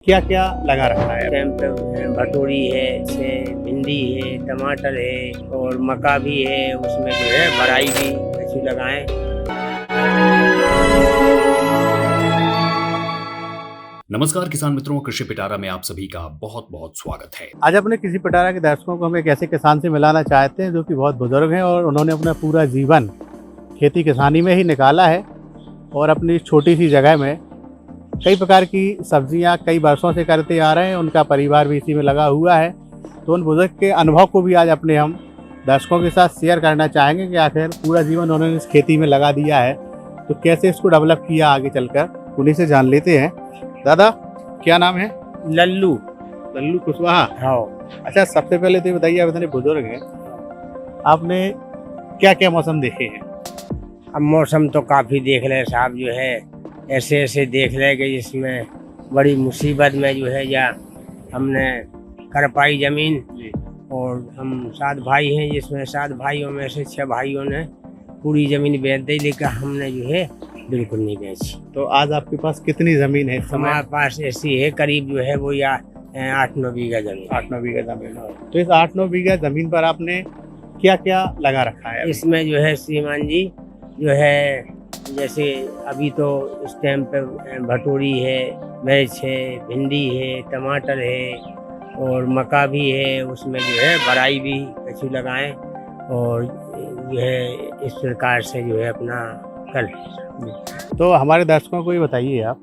क्या क्या लगा रखा है? कैंप है, भटोरी है, भिंडी है, टमाटर है और मक्का भी है। उसमें जो है बराई भी अच्छी लगाएं। नमस्कार किसान मित्रों, कृषि पिटारा में आप सभी का बहुत बहुत स्वागत है। आज अपने कृषि पिटारा के दर्शकों को हम एक ऐसे किसान से मिलाना चाहते हैं जो कि बहुत बुजुर्ग हैं और उन्होंने अपना पूरा जीवन खेती किसानी में ही निकाला है और अपनी छोटी सी जगह में कई प्रकार की सब्जियां कई वर्षों से करते आ रहे हैं। उनका परिवार भी इसी में लगा हुआ है। तो उन बुजुर्ग के अनुभव को भी आज अपने हम दर्शकों के साथ शेयर करना चाहेंगे कि आखिर पूरा जीवन उन्होंने इस खेती में लगा दिया है तो कैसे इसको डेवलप किया आगे चलकर, उन्हीं से जान लेते हैं। दादा, क्या नाम है? लल्लू कुशवाहा। हाँ। अच्छा, सबसे पहले तो ये बताइए, आप इतने बुजुर्ग हैं, आपने क्या क्या मौसम देखे हैं? अब मौसम तो काफी देख रहे साहब, जो है ऐसे ऐसे देख रहे कि जिसमें बड़ी मुसीबत में जो है या हमने कर पाई जमीन। और हम 7 भाई हैं, जिसमें 7 भाइयों में से 6 भाइयों ने पूरी जमीन बेच दी, लेकिन हमने जो है बिल्कुल नहीं बेची। तो आज आपके पास कितनी जमीन है? हमारे पास ऐसी है करीब जो है वो या 8-9 बीघा जमीन। 8-9 बीघा जमीन। तो इस 8-9 बीघा जमीन पर आपने क्या क्या लगा रखा है? इसमें जो है श्रीमान जी जो है, जैसे अभी तो इस टाइम पे भटोरी है, मिर्च है, भिंडी है, टमाटर है और मक्का भी है। उसमें जो है बराई भी अच्छी लगाएं और जो है इस प्रकार से जो है अपना कर। तो हमारे दर्शकों को ये बताइए आप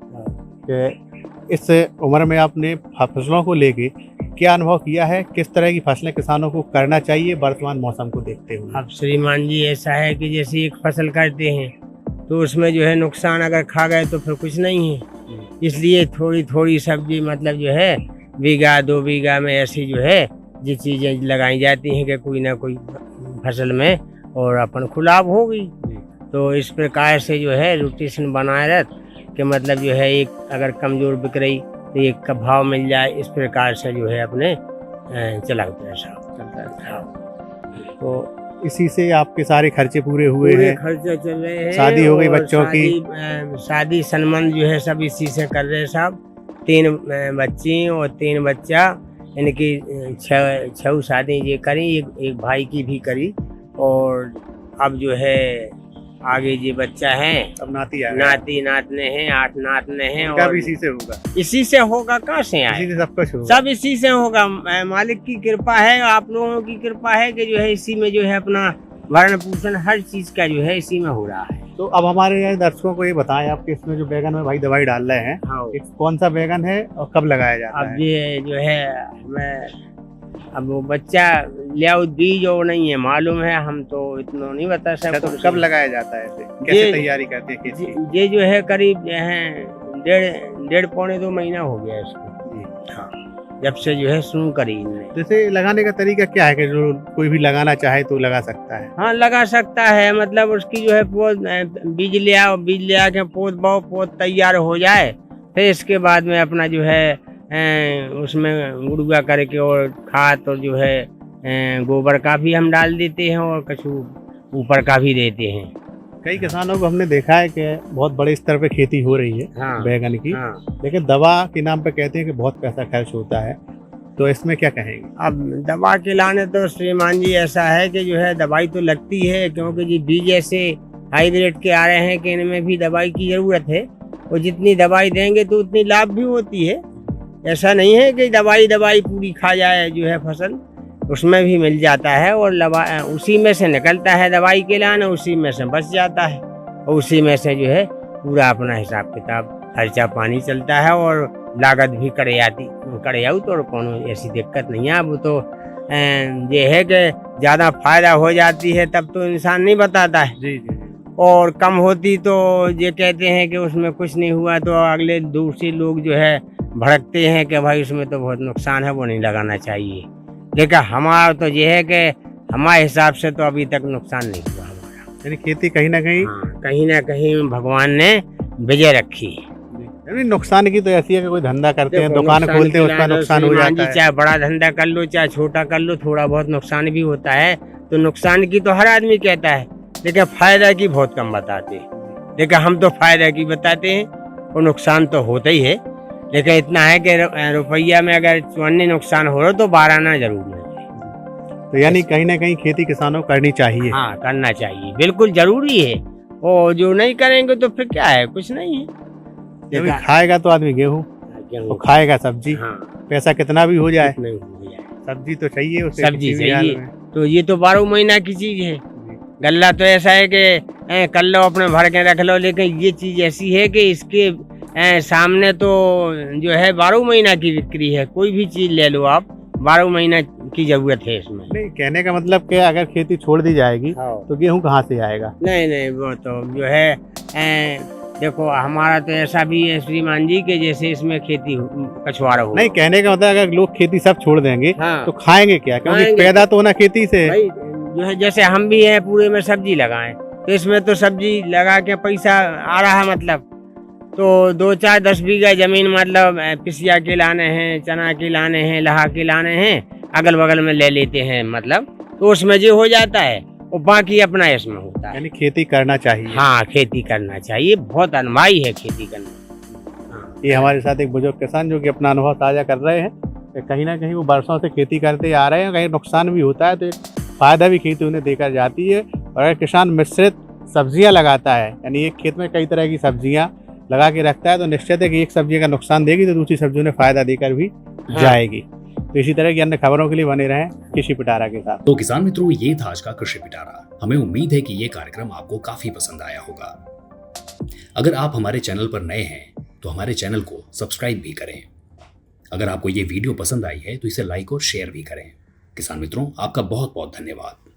कि इस उम्र में आपने फसलों को लेके क्या अनुभव किया है? किस तरह की फसलें किसानों को करना चाहिए वर्तमान मौसम को देखते हुए? अब श्रीमान जी ऐसा है कि जैसे एक फसल करते हैं तो उसमें जो है नुकसान अगर खा गए तो फिर कुछ नहीं है। इसलिए थोड़ी थोड़ी सब्जी मतलब जो है बीघा 2 बीघा में ऐसी जो है ये चीज़ें लगाई जाती हैं कि कोई ना कोई फसल में और अपन खुलाब हो गई। तो इस प्रकार से जो है रोटेशन बनाए रहते कि मतलब जो है एक अगर कमज़ोर बिक रही तो एक का भाव मिल जाए। इस प्रकार से जो है अपने चलाते हैं। तो इसी से आपके सारे खर्चे पूरे हुए हैं? खर्चे चल रहे हैं। शादी हो गई बच्चों की? शादी सन्मान जो है सब इसी से कर रहे हैं साहब। 3 बच्ची और 3 बच्चा, इनकी 6 शादी ये करी, एक भाई की भी करी। और अब जो है आगे ये बच्चा है, अब नाती नातने हैं, 8 नातने हैं। और इसी से होगा? इसी से होगा, कहाँ से आए? इसी से सब कुछ होगा? सब इसी से होगा। मालिक की कृपा है, आप लोगों की कृपा है कि जो है इसी में जो है अपना भरण पोषण हर चीज का जो है इसी में हो रहा है। तो अब हमारे यहाँ दर्शकों को ये बताएं आपके इसमें जो बैगन में भाई दवाई डाल रहे हैं, हाँ। कौन सा बैगन है और कब लगाया जाता है? अब ये जो है हमें अब वो बच्चा लिया बीज और नहीं है मालूम है, हम तो इतना नहीं बता सकते। तो कब लगाया जाता है इसे? कैसे तैयारी करते हैं खेती की? ये जो है करीब 1.5-1.25 महीना हो गया इसको। हाँ, जब से जो है शुरू करी इनने। जैसे लगाने का तरीका क्या है कि जो कोई भी लगाना चाहे तो लगा सकता है? हाँ, लगा सकता है। मतलब उसकी जो है पौध बीज लिया के पौध बाओ, पौध तैयार हो जाए फिर इसके बाद में अपना जो है उसमें गुड़ुआ करके और खाद और जो है गोबर का भी हम डाल देते हैं और कछु ऊपर का भी देते हैं। कई किसानों को हमने देखा है कि बहुत बड़े स्तर पे खेती हो रही है। हाँ, बैगन की। हाँ। लेकिन दवा के नाम पे कहते हैं कि बहुत पैसा खर्च होता है, तो इसमें क्या कहेंगे? अब दवा के लाने तो श्रीमान जी ऐसा है कि जो है दवाई तो लगती है, क्योंकि जी बीज ऐसे हाइब्रिड के आ रहे हैं कि इनमें भी दवाई की जरूरत है। और जितनी दवाई देंगे तो उतनी लाभ भी होती है। ऐसा नहीं है कि दवाई पूरी खा जाए जो है फसल, उसमें भी मिल जाता है और उसी में से निकलता है दवाई के लाने, उसी में से बच जाता है और उसी में से जो है पूरा अपना हिसाब किताब खर्चा पानी चलता है और लागत भी कड़ आऊ तो कोनो ऐसी दिक्कत नहीं है। अब तो ये है कि ज़्यादा फायदा हो जाती है तब तो इंसान नहीं बताता है। जी। और कम होती तो ये कहते हैं कि उसमें कुछ नहीं हुआ, तो अगले दूसरे लोग जो है भड़कते हैं कि भाई उसमें तो बहुत नुकसान है, वो नहीं लगाना चाहिए। लेकिन हमारा तो ये है कि हमारे हिसाब से तो अभी तक नुकसान नहीं हुआ हमारा। यानी खेती कहीं ना कहीं भगवान ने विजय रखी। नुकसान की तो ऐसी है कि कोई धंधा करते हैं, दुकान खोलते हैं, उसका नुकसान हो जाता है। चाहे बड़ा धंधा कर लो चाहे छोटा कर लो, थोड़ा बहुत नुकसान भी होता है। तो नुकसान की तो हर आदमी कहता है, लेकिन फायदा की बहुत कम बताते हैं। लेकिन हम तो फायदा की बताते हैं और नुकसान तो होता ही है। लेकिन इतना है कि रुपया में अगर 54 नुकसान हो रहा तो 12 ना जरूर मिले। तो यानी कहीं ना कहीं खेती किसानों को करनी चाहिए। हाँ, करना चाहिए, बिल्कुल जरूरी है। और जो नहीं करेंगे तो फिर क्या है, कुछ नहीं है। जब खाएगा तो आदमी गेहूँ, तो खाएगा सब्जी। हाँ, पैसा कितना भी हो जाए, नहीं हो जाए, सब्जी तो चाहिए उसे, सब्जी किसी भी हाल चाहिए। में। तो ये तो 12 महीना की चीज है। गल्ला तो ऐसा है कि कर लो अपने भर के रख लो, लेकिन ये चीज ऐसी है कि इसके सामने तो जो है 12 महीना की बिक्री है। कोई भी चीज ले लो आप, 12 महीना की जरूरत है इसमें। नहीं, कहने का मतलब कि अगर खेती छोड़ दी जाएगी तो गेहूं कहाँ से आएगा? नहीं, वो तो जो है देखो, हमारा तो ऐसा भी है श्रीमान जी के जैसे इसमें खेती कछुआरा हो। नहीं, कहने का मतलब अगर लोग खेती सब छोड़ देंगे हाँ, तो खाएंगे क्या? क्योंकि खाएंगे पैदा तो होना खेती से है। भाई जो है, जैसे हम भी हैं पूरे में सब्जी लगाएं, तो इसमें तो सब्जी लगा के पैसा आ रहा है। मतलब तो 2, 4, 10 बीघा जमीन मतलब पिसिया के लाने हैं, चना के लाने हैं, लहा के लाने हैं, अगल बगल में ले लेते हैं। मतलब तो उसमें जो हो जाता है और बाकी अपना इसमें होता है। यानी खेती करना चाहिए। हाँ, खेती करना चाहिए, बहुत अनवाई है खेती करना। हाँ। ये हमारे साथ एक बुजुर्ग किसान जो कि अपना अनुभव साझा कर रहे हैं कि कहीं ना कहीं वो बरसों से खेती करते आ रहे हैं, कहीं नुकसान भी होता है तो एक फायदा भी खेती उन्हें देकर जाती है। और अगर किसान मिश्रित सब्जियां लगाता है, यानी एक खेत में कई तरह की सब्जियां लगा के रखता है, तो निश्चित है कि एक सब्जी का नुकसान देगी तो दूसरी सब्जी उन्हें फायदा देकर भी जाएगी। तो इसी तरह की अन्य खबरों के लिए बने रहें कृषि पिटारा के साथ। तो किसान मित्रों, ये था आज का कृषि पिटारा। हमें उम्मीद है कि ये कार्यक्रम आपको काफी पसंद आया होगा। अगर आप हमारे चैनल पर नए हैं तो हमारे चैनल को सब्सक्राइब भी करें। अगर आपको ये वीडियो पसंद आई है तो इसे लाइक और शेयर भी करें। किसान मित्रों, आपका बहुत बहुत धन्यवाद।